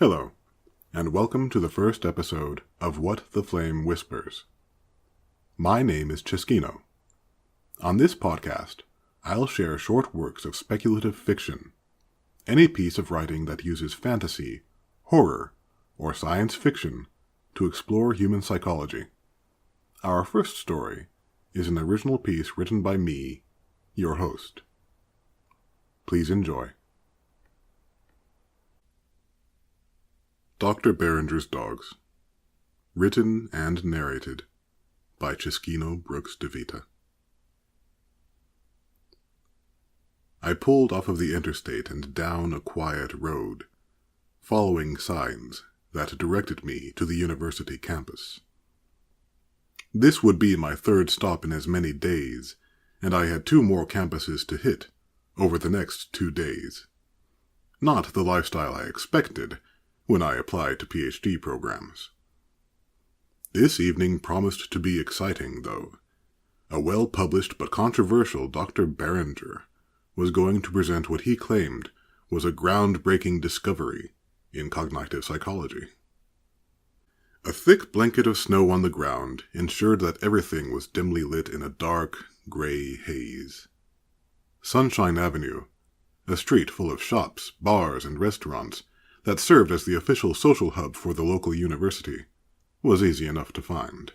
Hello, and welcome to the first episode of What the Flame Whispers. My name is Cheskino. On this podcast, I'll share short works of speculative fiction, any piece of writing that uses fantasy, horror, or science fiction to explore human psychology. Our first story is an original piece written by me, your host. Please enjoy. Dr. Berenger's Dogs. Written and narrated by Cheskino Brooks DeVita. I pulled off of the interstate and down a quiet road, following signs that directed me to the university campus. This would be my third stop in as many days, and I had 2 more campuses to hit over the next 2 days. Not the lifestyle I expected when I applied to PhD programs. This evening promised to be exciting, though. A well-published but controversial Dr. Berenger was going to present what he claimed was a groundbreaking discovery in cognitive psychology. A thick blanket of snow on the ground ensured that everything was dimly lit in a dark, gray haze. Sunshine Avenue, a street full of shops, bars, and restaurants that served as the official social hub for the local university, was easy enough to find.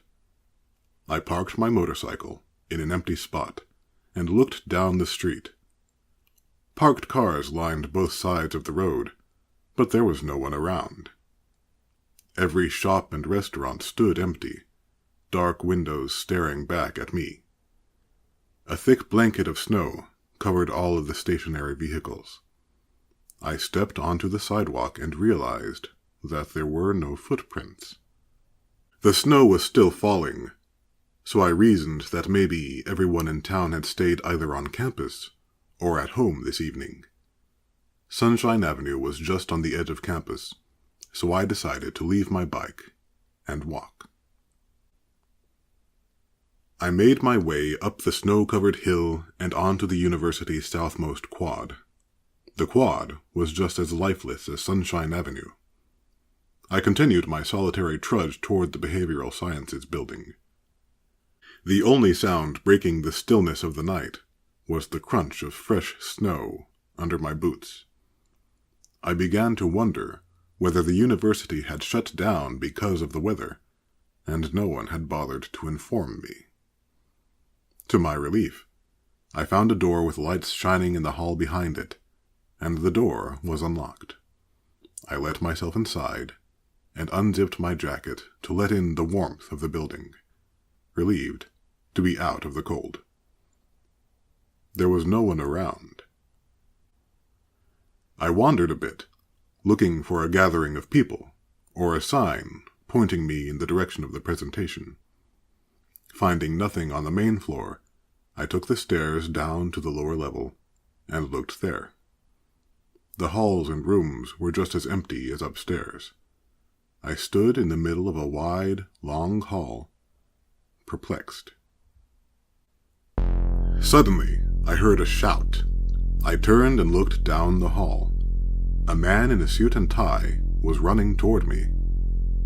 I parked my motorcycle in an empty spot and looked down the street. Parked cars lined both sides of the road, but there was no one around. Every shop and restaurant stood empty, dark windows staring back at me. A thick blanket of snow covered all of the stationary vehicles. I stepped onto the sidewalk and realized that there were no footprints. The snow was still falling, so I reasoned that maybe everyone in town had stayed either on campus or at home this evening. Sunshine Avenue was just on the edge of campus, so I decided to leave my bike and walk. I made my way up the snow-covered hill and onto the university's southmost quad. The quad was just as lifeless as Sunshine Avenue. I continued my solitary trudge toward the Behavioral Sciences building. The only sound breaking the stillness of the night was the crunch of fresh snow under my boots. I began to wonder whether the university had shut down because of the weather, and no one had bothered to inform me. To my relief, I found a door with lights shining in the hall behind it, and the door was unlocked. I let myself inside and unzipped my jacket to let in the warmth of the building, relieved to be out of the cold. There was no one around. I wandered a bit, looking for a gathering of people, or a sign pointing me in the direction of the presentation. Finding nothing on the main floor, I took the stairs down to the lower level and looked there. The halls and rooms were just as empty as upstairs. I stood in the middle of a wide, long hall, perplexed. Suddenly, I heard a shout. I turned and looked down the hall. A man in a suit and tie was running toward me.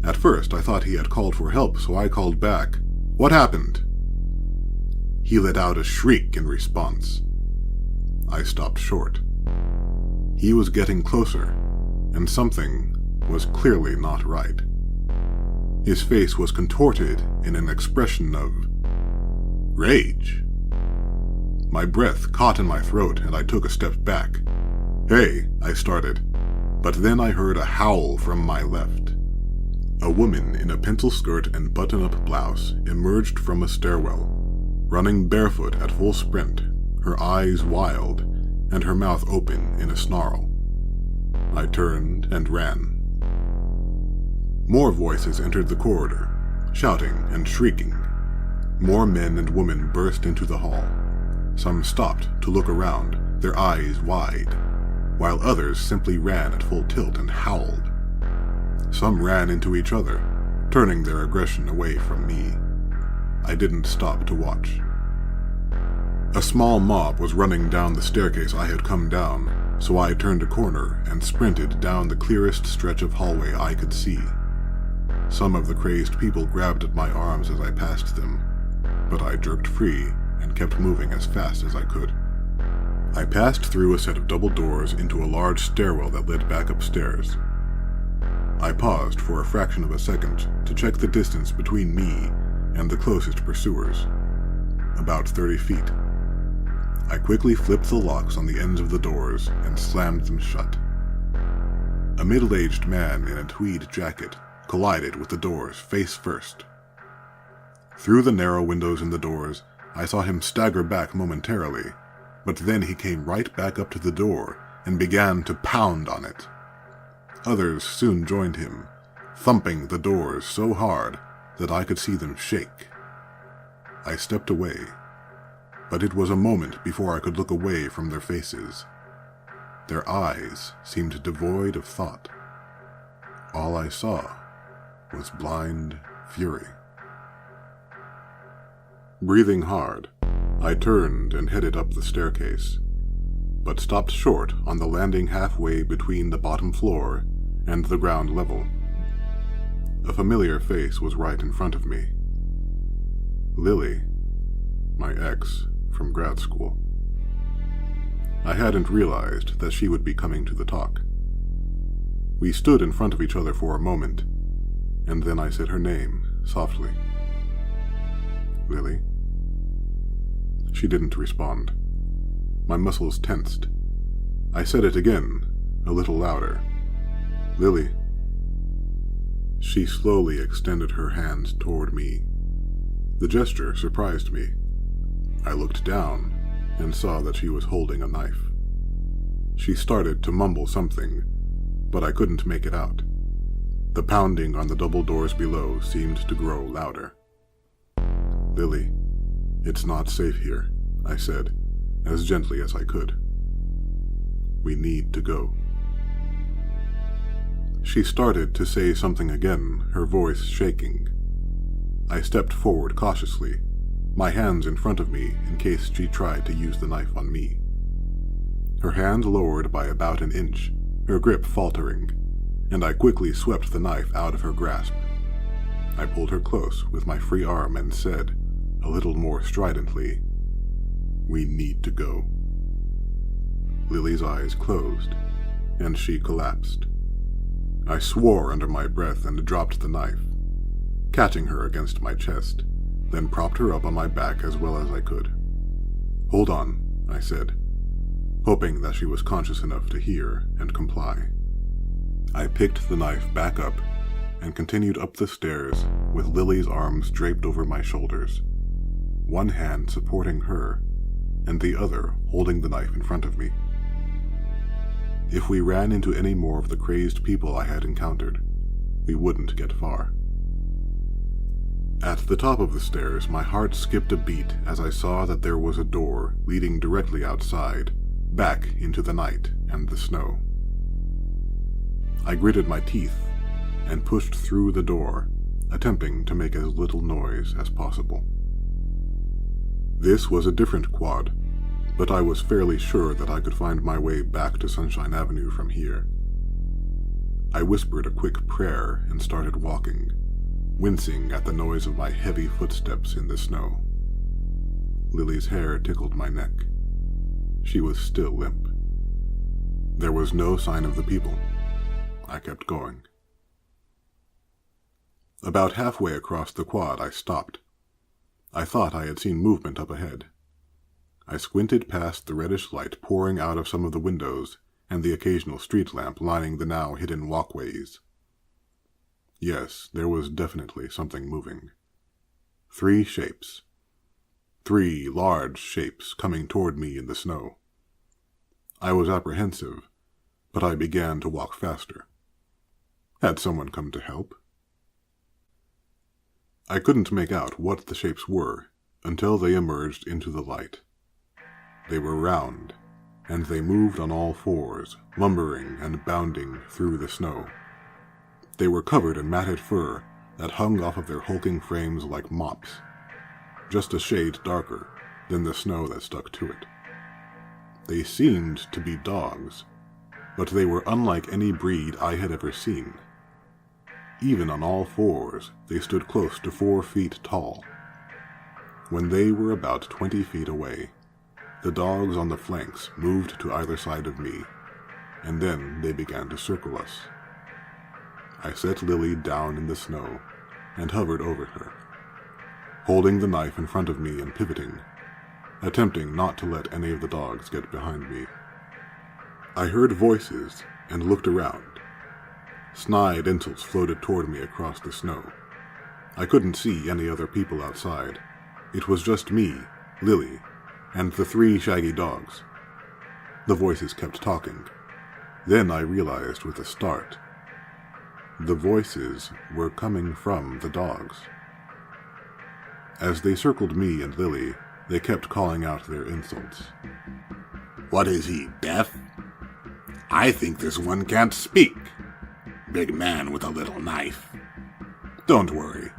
At first, I thought he had called for help, so I called back, "What happened?" He let out a shriek in response. I stopped short. He was getting closer, and something was clearly not right. His face was contorted in an expression of rage. My breath caught in my throat, and I took a step back. "Hey," I started, but then I heard a howl from my left. A woman in a pencil skirt and button-up blouse emerged from a stairwell, running barefoot at full sprint, her eyes wild, and her mouth open in a snarl. I turned and ran. More voices entered the corridor, shouting and shrieking. More men and women burst into the hall. Some stopped to look around, their eyes wide, while others simply ran at full tilt and howled. Some ran into each other, turning their aggression away from me. I didn't stop to watch. A small mob was running down the staircase I had come down, so I turned a corner and sprinted down the clearest stretch of hallway I could see. Some of the crazed people grabbed at my arms as I passed them, but I jerked free and kept moving as fast as I could. I passed through a set of double doors into a large stairwell that led back upstairs. I paused for a fraction of a second to check the distance between me and the closest pursuers. About 30 feet. I quickly flipped the locks on the ends of the doors and slammed them shut. A middle-aged man in a tweed jacket collided with the doors face first. Through the narrow windows in the doors, I saw him stagger back momentarily, but then he came right back up to the door and began to pound on it. Others soon joined him, thumping the doors so hard that I could see them shake. I stepped away, but it was a moment before I could look away from their faces. Their eyes seemed devoid of thought. All I saw was blind fury. Breathing hard, I turned and headed up the staircase, but stopped short on the landing halfway between the bottom floor and the ground level. A familiar face was right in front of me. Lily, my ex from grad school. I hadn't realized that she would be coming to the talk. We stood in front of each other for a moment, and then I said her name softly. Lily. She didn't respond. My muscles tensed. I said it again, a little louder. Lily. She slowly extended her hand toward me. The gesture surprised me. I looked down and saw that she was holding a knife. She started to mumble something, but I couldn't make it out. The pounding on the double doors below seemed to grow louder. Lily, it's not safe here, I said, as gently as I could. We need to go. She started to say something again, her voice shaking. I stepped forward cautiously, my hands in front of me in case she tried to use the knife on me. Her hand lowered by about an inch, her grip faltering, and I quickly swept the knife out of her grasp. I pulled her close with my free arm and said, a little more stridently, "We need to go." Lily's eyes closed, and she collapsed. I swore under my breath and dropped the knife, catching her against my chest, then propped her up on my back as well as I could. "Hold on," I said, hoping that she was conscious enough to hear and comply. I picked the knife back up and continued up the stairs with Lily's arms draped over my shoulders, one hand supporting her and the other holding the knife in front of me. If we ran into any more of the crazed people I had encountered, we wouldn't get far. At the top of the stairs, my heart skipped a beat as I saw that there was a door leading directly outside, back into the night and the snow. I gritted my teeth and pushed through the door, attempting to make as little noise as possible. This was a different quad, but I was fairly sure that I could find my way back to Sunshine Avenue from here. I whispered a quick prayer and started walking, wincing at the noise of my heavy footsteps in the snow. Lily's hair tickled my neck. She was still limp. There was no sign of the people. I kept going. About halfway across the quad, I stopped. I thought I had seen movement up ahead. I squinted past the reddish light pouring out of some of the windows and the occasional street lamp lining the now hidden walkways. Yes, there was definitely something moving. 3 shapes. 3 large shapes coming toward me in the snow. I was apprehensive, but I began to walk faster. Had someone come to help? I couldn't make out what the shapes were until they emerged into the light. They were round, and they moved on all 4s, lumbering and bounding through the snow. They were covered in matted fur that hung off of their hulking frames like mops, just a shade darker than the snow that stuck to it. They seemed to be dogs, but they were unlike any breed I had ever seen. Even on all fours, they stood close to 4 feet tall. When they were about 20 feet away, the dogs on the flanks moved to either side of me, and then they began to circle us. I set Lily down in the snow and hovered over her, holding the knife in front of me and pivoting, attempting not to let any of the dogs get behind me. I heard voices and looked around. Snide insults floated toward me across the snow. I couldn't see any other people outside. It was just me, Lily, and the 3 shaggy dogs. The voices kept talking. Then I realized with a start. The voices were coming from the dogs. As they circled me and Lily, they kept calling out their insults. What is he, deaf? I think this one can't speak. Big man with a little knife. Don't worry,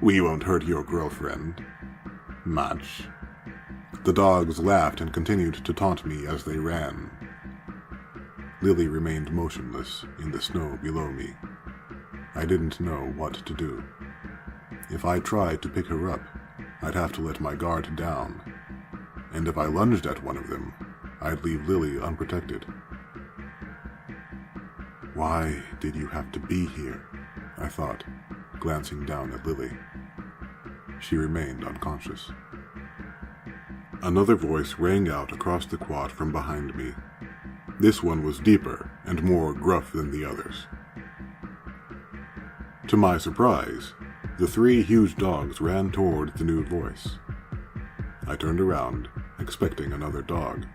we won't hurt your girlfriend much. The dogs laughed and continued to taunt me as they ran. Lily remained motionless in the snow below me. I didn't know what to do. If I tried to pick her up, I'd have to let my guard down, and if I lunged at one of them, I'd leave Lily unprotected. Why did you have to be here? I thought, glancing down at Lily. She remained unconscious. Another voice rang out across the quad from behind me. This one was deeper and more gruff than the others. To my surprise, the 3 huge dogs ran toward the new voice. I turned around, expecting another dog,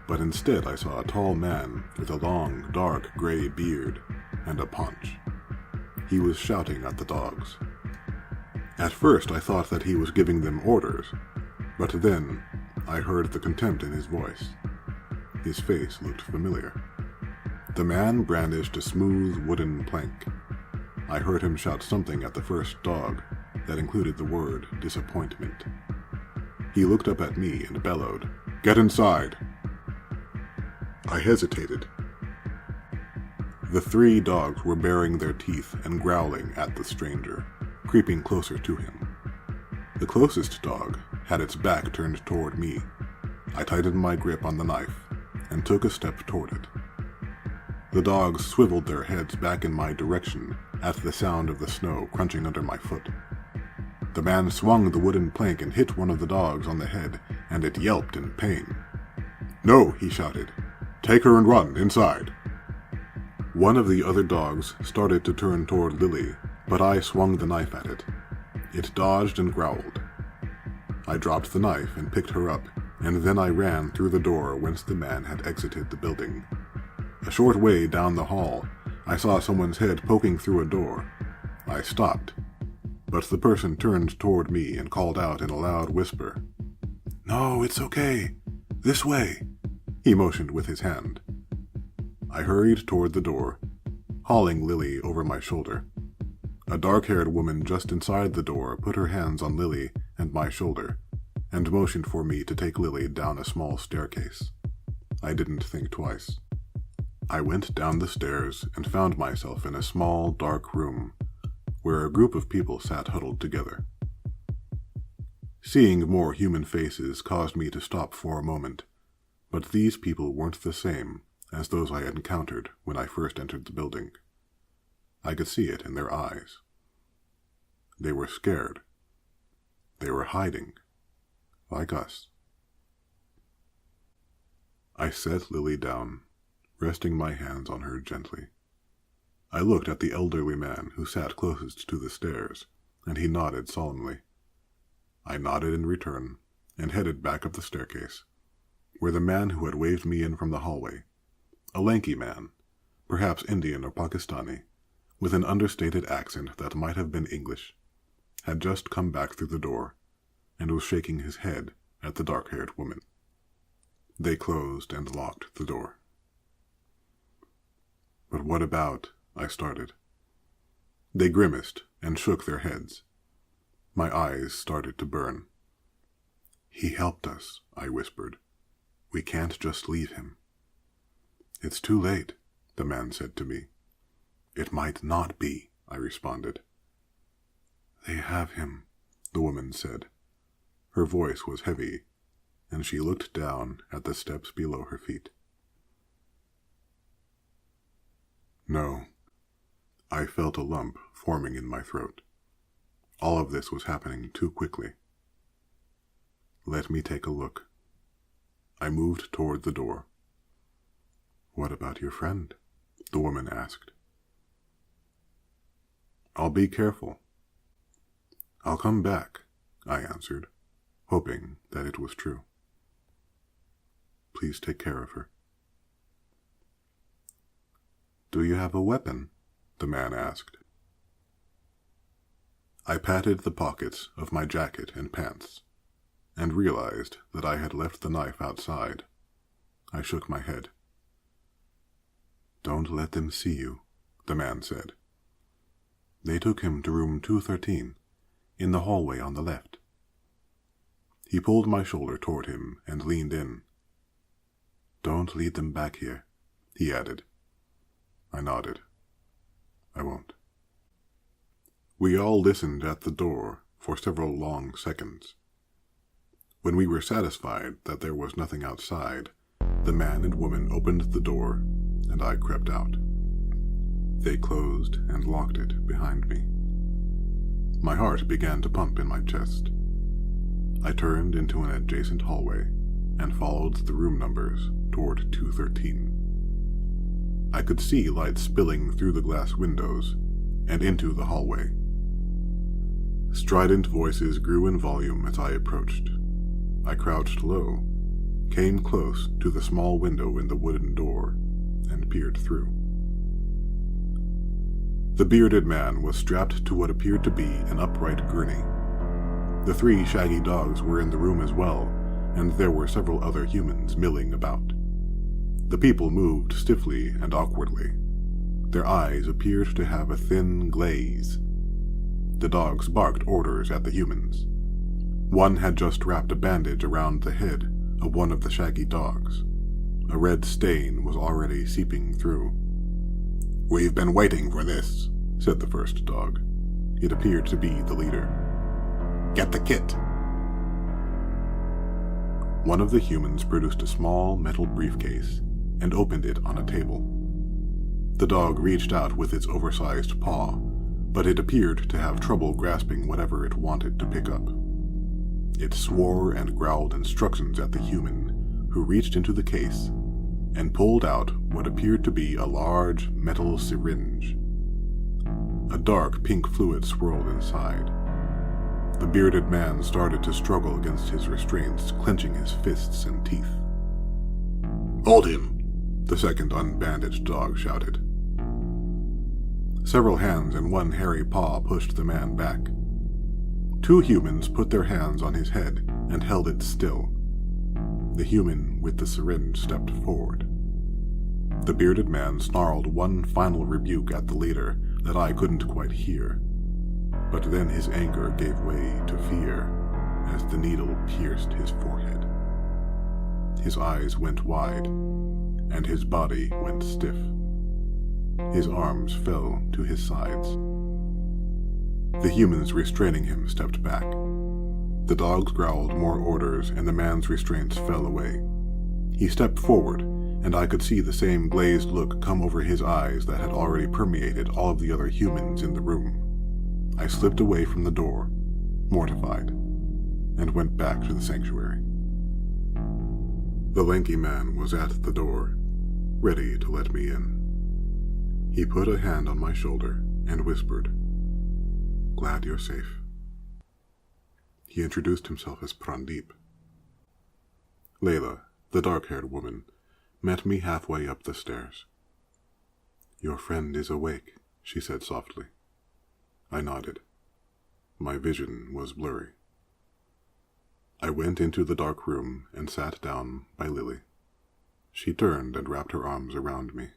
but instead I saw a tall man with a long, dark gray beard and a paunch. He was shouting at the dogs. At first I thought that he was giving them orders, but then I heard the contempt in his voice. His face looked familiar. The man brandished a smooth wooden plank. I heard him shout something at the first dog that included the word disappointment. He looked up at me and bellowed, "Get inside!" I hesitated. The 3 dogs were baring their teeth and growling at the stranger, creeping closer to him. The closest dog had its back turned toward me. I tightened my grip on the knife and took a step toward it. The dogs swiveled their heads back in my direction at the sound of the snow crunching under my foot. The man swung the wooden plank and hit one of the dogs on the head, and it yelped in pain. "No," he shouted. "Take her and run inside." One of the other dogs started to turn toward Lily, but I swung the knife at it. It dodged and growled. I dropped the knife and picked her up, and then I ran through the door whence the man had exited the building. A short way down the hall, I saw someone's head poking through a door. I stopped, but the person turned toward me and called out in a loud whisper. "No, it's okay. This way." He motioned with his hand. I hurried toward the door, hauling Lily over my shoulder. A dark-haired woman just inside the door put her hands on Lily and my shoulder, and motioned for me to take Lily down a small staircase. I didn't think twice. I went down the stairs and found myself in a small, dark room, where a group of people sat huddled together. Seeing more human faces caused me to stop for a moment, but these people weren't the same as those I had encountered when I first entered the building. I could see it in their eyes. They were scared. They were hiding, like us. I set Lily down, resting my hands on her gently. I looked at the elderly man who sat closest to the stairs, and he nodded solemnly. I nodded in return, and headed back up the staircase, where the man who had waved me in from the hallway, a lanky man, perhaps Indian or Pakistani, with an understated accent that might have been English, had just come back through the door, and was shaking his head at the dark-haired woman. They closed and locked the door. "But what about?" I started. They grimaced and shook their heads. My eyes started to burn. "He helped us," I whispered. "We can't just leave him." "It's too late. the man said to me. It might not be, I responded. They have him, the woman said. Her voice was heavy, and she looked down at the steps below her feet. No. I felt a lump forming in my throat. All of this was happening too quickly. Let me take a look. I moved toward the door. What about your friend? The woman asked. I'll be careful. I'll come back, I answered, hoping that it was true. Please take care of her. Do you have a weapon? The man asked. I patted the pockets of my jacket and pants, and realized that I had left the knife outside. I shook my head. Don't let them see you, the man said. They took him to room 213, in the hallway on the left. He pulled my shoulder toward him and leaned in. Don't lead them back here, he added. I nodded. I won't. We all listened at the door for several long seconds. When we were satisfied that there was nothing outside, the man and woman opened the door, and I crept out. They closed and locked it behind me. My heart began to pump in my chest. I turned into an adjacent hallway and followed the room numbers toward 213. I could see light spilling through the glass windows and into the hallway. Strident voices grew in volume as I approached. I crouched low, came close to the small window in the wooden door, and peered through. The bearded man was strapped to what appeared to be an upright gurney. The 3 shaggy dogs were in the room as well, and there were several other humans milling about. The people moved stiffly and awkwardly. Their eyes appeared to have a thin glaze. The dogs barked orders at the humans. One had just wrapped a bandage around the head of one of the shaggy dogs. A red stain was already seeping through. We've been waiting for this, said the first dog. It appeared to be the leader. Get the kit. One of the humans produced a small metal briefcase and opened it on a table. The dog reached out with its oversized paw, but it appeared to have trouble grasping whatever it wanted to pick up. It swore and growled instructions at the human, who reached into the case and pulled out what appeared to be a large metal syringe. A dark pink fluid swirled inside. The bearded man started to struggle against his restraints, clenching his fists and teeth. Hold him, the second unbandaged dog shouted. Several hands and one hairy paw pushed the man back. 2 humans put their hands on his head and held it still. The human with the syringe stepped forward. The bearded man snarled one final rebuke at the leader that I couldn't quite hear, but then his anger gave way to fear as the needle pierced his forehead. His eyes went wide, and his body went stiff. His arms fell to his sides. The humans restraining him stepped back. The dogs growled more orders, and the man's restraints fell away. He stepped forward, and I could see the same glazed look come over his eyes that had already permeated all of the other humans in the room. I slipped away from the door, mortified, and went back to the sanctuary. The lanky man was at the door, ready to let me in. He put a hand on my shoulder and whispered, "Glad you're safe." He introduced himself as Prandeep. Layla, the dark-haired woman, met me halfway up the stairs. "Your friend is awake," she said softly. I nodded. My vision was blurry. I went into the dark room and sat down by Lily. She turned and wrapped her arms around me.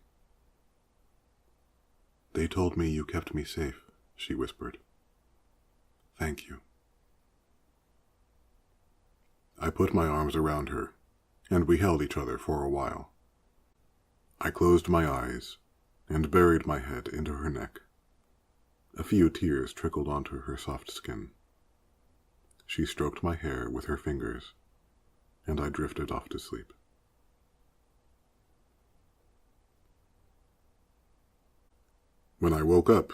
"They told me you kept me safe," she whispered. "Thank you." I put my arms around her, and we held each other for a while. I closed my eyes and buried my head into her neck. A few tears trickled onto her soft skin. She stroked my hair with her fingers, and I drifted off to sleep. When I woke up,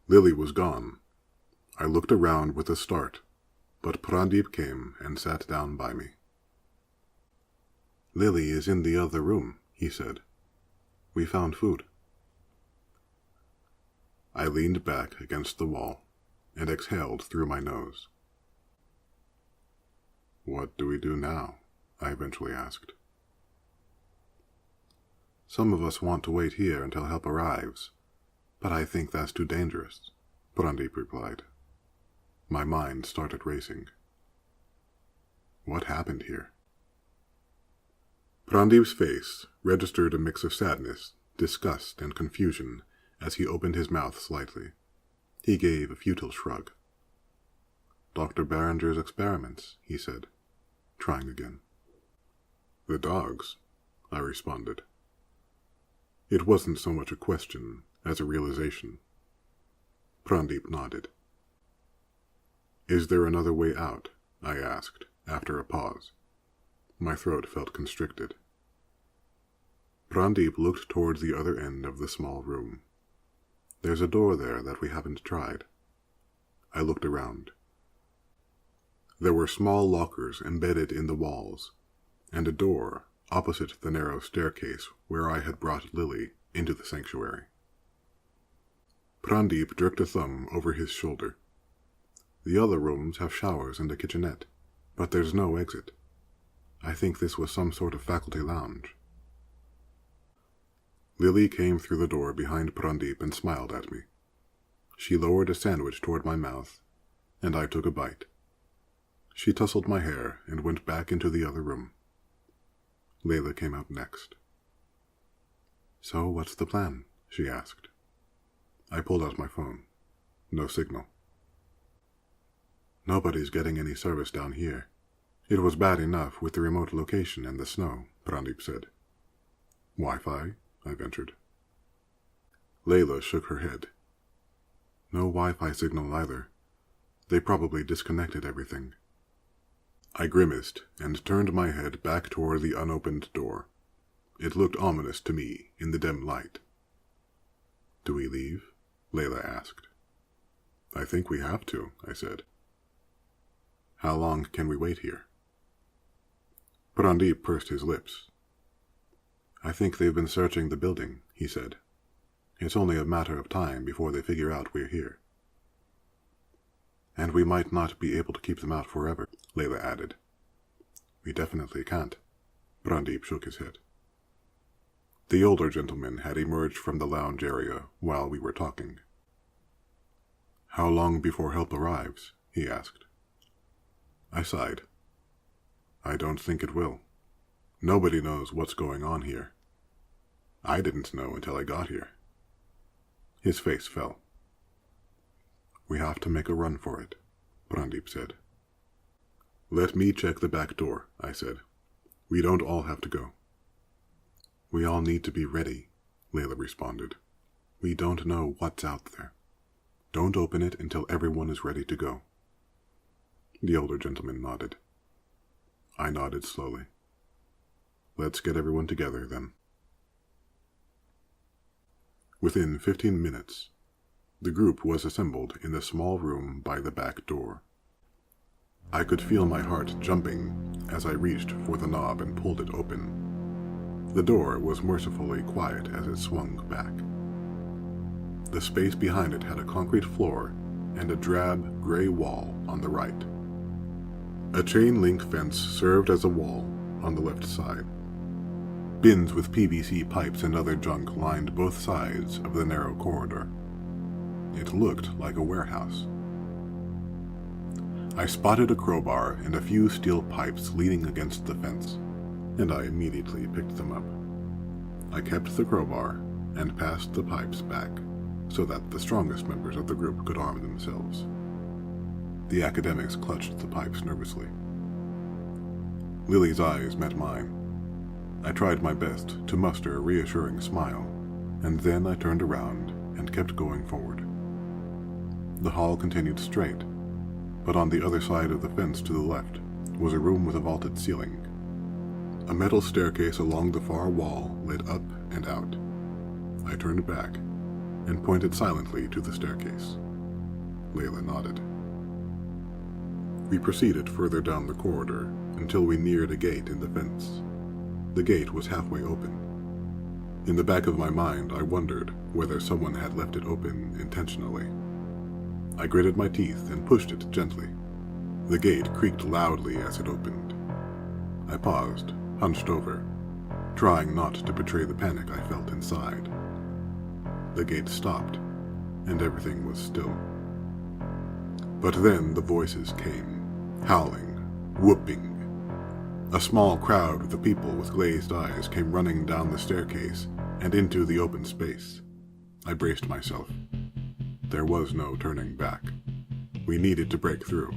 Lily was gone. I looked around with a start, but Prandeep came and sat down by me. "Lily is in the other room," he said. "We found food." I leaned back against the wall and exhaled through my nose. "What do we do now?" I eventually asked. "Some of us want to wait here until help arrives, but I think that's too dangerous," Prandeep replied. My mind started racing. What happened here? Prandeep's face registered a mix of sadness, disgust, and confusion as he opened his mouth slightly. He gave a futile shrug. "Dr. Berenger's experiments," he said, trying again. "The dogs," I responded. It wasn't so much a question as a realization. Prandeep nodded. "Is there another way out?" I asked, after a pause. My throat felt constricted. Prandeep looked towards the other end of the small room. "There's a door there that we haven't tried." I looked around. There were small lockers embedded in the walls, and a door opposite the narrow staircase where I had brought Lily into the sanctuary. Prandeep jerked a thumb over his shoulder. "The other rooms have showers and a kitchenette, but there's no exit. I think this was some sort of faculty lounge." Lily came through the door behind Prandeep and smiled at me. She lowered a sandwich toward my mouth, and I took a bite. She tousled my hair and went back into the other room. Layla came out next. "So what's the plan?" she asked. I pulled out my phone. No signal. "Nobody's getting any service down here. It was bad enough with the remote location and the snow," Prandeep said. "Wi-Fi?" I ventured. Layla shook her head. "No Wi-Fi signal either. They probably disconnected everything." I grimaced and turned my head back toward the unopened door. It looked ominous to me in the dim light. "Do we leave?" Layla asked. "I think we have to," I said. "How long can we wait here?" Prandeep pursed his lips. "I think they've been searching the building," he said. "It's only a matter of time before they figure out we're here." "And we might not be able to keep them out forever," Layla added. "We definitely can't." Prandeep shook his head. The older gentleman had emerged from the lounge area while we were talking. "How long before help arrives?" he asked. I sighed. "I don't think it will. Nobody knows what's going on here. I didn't know until I got here." His face fell. "We have to make a run for it," Prandeep said. "Let me check the back door," I said. "We don't all have to go." "We all need to be ready," Layla responded. "We don't know what's out there. Don't open it until everyone is ready to go." The older gentleman nodded. I nodded slowly. "Let's get everyone together, then." Within 15 minutes, the group was assembled in the small room by the back door. I could feel my heart jumping as I reached for the knob and pulled it open. The door was mercifully quiet as it swung back. The space behind it had a concrete floor and a drab, gray wall on the right. A chain-link fence served as a wall on the left side. Bins with PVC pipes and other junk lined both sides of the narrow corridor. It looked like a warehouse. I spotted a crowbar and a few steel pipes leaning against the fence, and I immediately picked them up. I kept the crowbar and passed the pipes back so that the strongest members of the group could arm themselves. The academics clutched the pipes nervously. Lily's eyes met mine. I tried my best to muster a reassuring smile, and then I turned around and kept going forward. The hall continued straight, but on the other side of the fence to the left was a room with a vaulted ceiling. A metal staircase along the far wall led up and out. I turned back and pointed silently to the staircase. Layla nodded. We proceeded further down the corridor until we neared a gate in the fence. The gate was halfway open. In the back of my mind, I wondered whether someone had left it open intentionally. I gritted my teeth and pushed it gently. The gate creaked loudly as it opened. I paused, hunched over, trying not to betray the panic I felt inside. The gate stopped, and everything was still. But then the voices came, howling, whooping. A small crowd of the people with glazed eyes came running down the staircase and into the open space. I braced myself. There was no turning back. We needed to break through.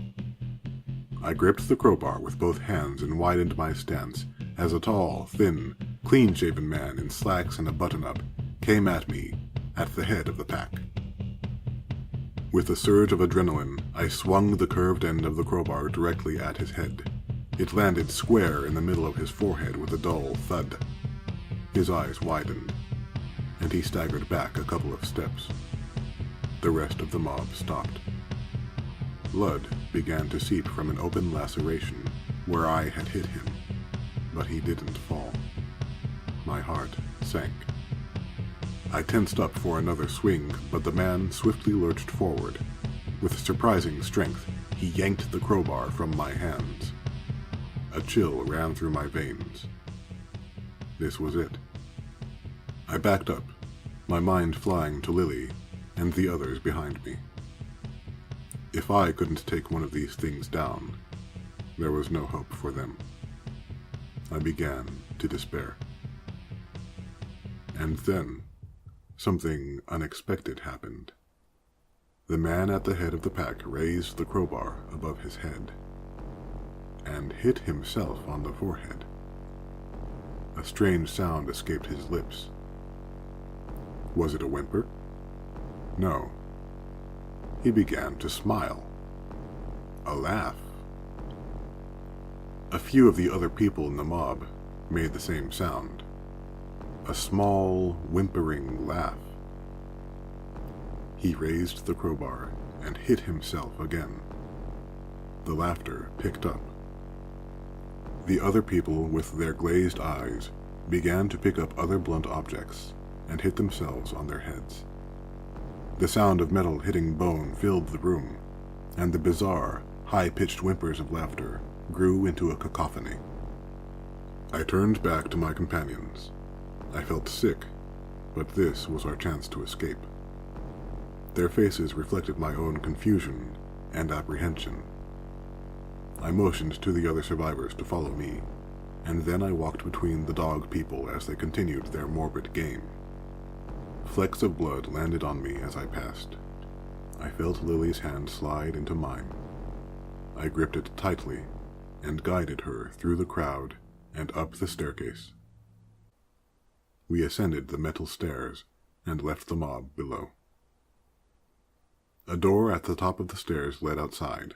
I gripped the crowbar with both hands and widened my stance as a tall, thin, clean-shaven man in slacks and a button-up came at me at the head of the pack. With a surge of adrenaline, I swung the curved end of the crowbar directly at his head. It landed square in the middle of his forehead with a dull thud. His eyes widened, and he staggered back a couple of steps. The rest of the mob stopped. Blood began to seep from an open laceration where I had hit him, but he didn't fall. My heart sank. I tensed up for another swing, but the man swiftly lurched forward. With surprising strength, he yanked the crowbar from my hands. A chill ran through my veins. This was it. I backed up, my mind flying to Lily and the others behind me. If I couldn't take one of these things down, there was no hope for them. I began to despair. And then, something unexpected happened. The man at the head of the pack raised the crowbar above his head and hit himself on the forehead. A strange sound escaped his lips. Was it a whimper? No. He began to smile. A laugh. A few of the other people in the mob made the same sound. A small, whimpering laugh. He raised the crowbar and hit himself again. The laughter picked up. The other people with their glazed eyes began to pick up other blunt objects and hit themselves on their heads. The sound of metal hitting bone filled the room, and the bizarre, high-pitched whimpers of laughter grew into a cacophony. I turned back to my companions. I felt sick, but this was our chance to escape. Their faces reflected my own confusion and apprehension. I motioned to the other survivors to follow me, and then I walked between the dog people as they continued their morbid game. Flecks of blood landed on me as I passed. I felt Lily's hand slide into mine. I gripped it tightly and guided her through the crowd and up the staircase. We ascended the metal stairs and left the mob below. A door at the top of the stairs led outside.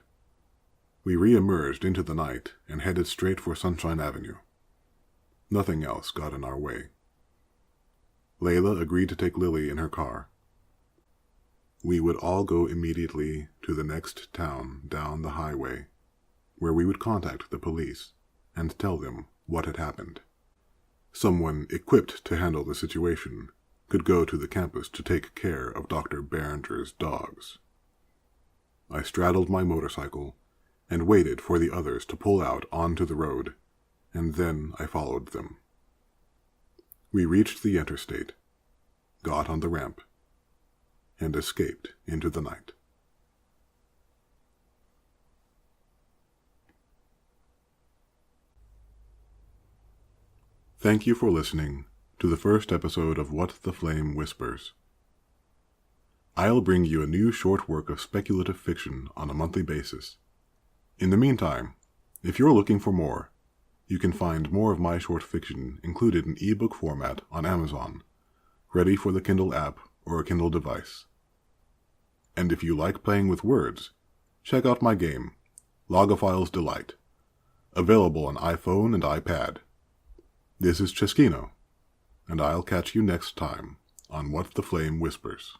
We re-emerged into the night and headed straight for Sunshine Avenue. Nothing else got in our way. Layla agreed to take Lily in her car. We would all go immediately to the next town down the highway, where we would contact the police and tell them what had happened. Someone equipped to handle the situation could go to the campus to take care of Dr. Berenger's dogs. I straddled my motorcycle and waited for the others to pull out onto the road, and then I followed them. We reached the interstate, got on the ramp, and escaped into the night. Thank you for listening to the first episode of What the Flame Whispers. I'll bring you a new short work of speculative fiction on a monthly basis. In the meantime, if you're looking for more, you can find more of my short fiction included in ebook format on Amazon, ready for the Kindle app or a Kindle device. And if you like playing with words, check out my game, Logophile's Delight, available on iPhone and iPad. This is Cesquino, and I'll catch you next time on What the Flame Whispers.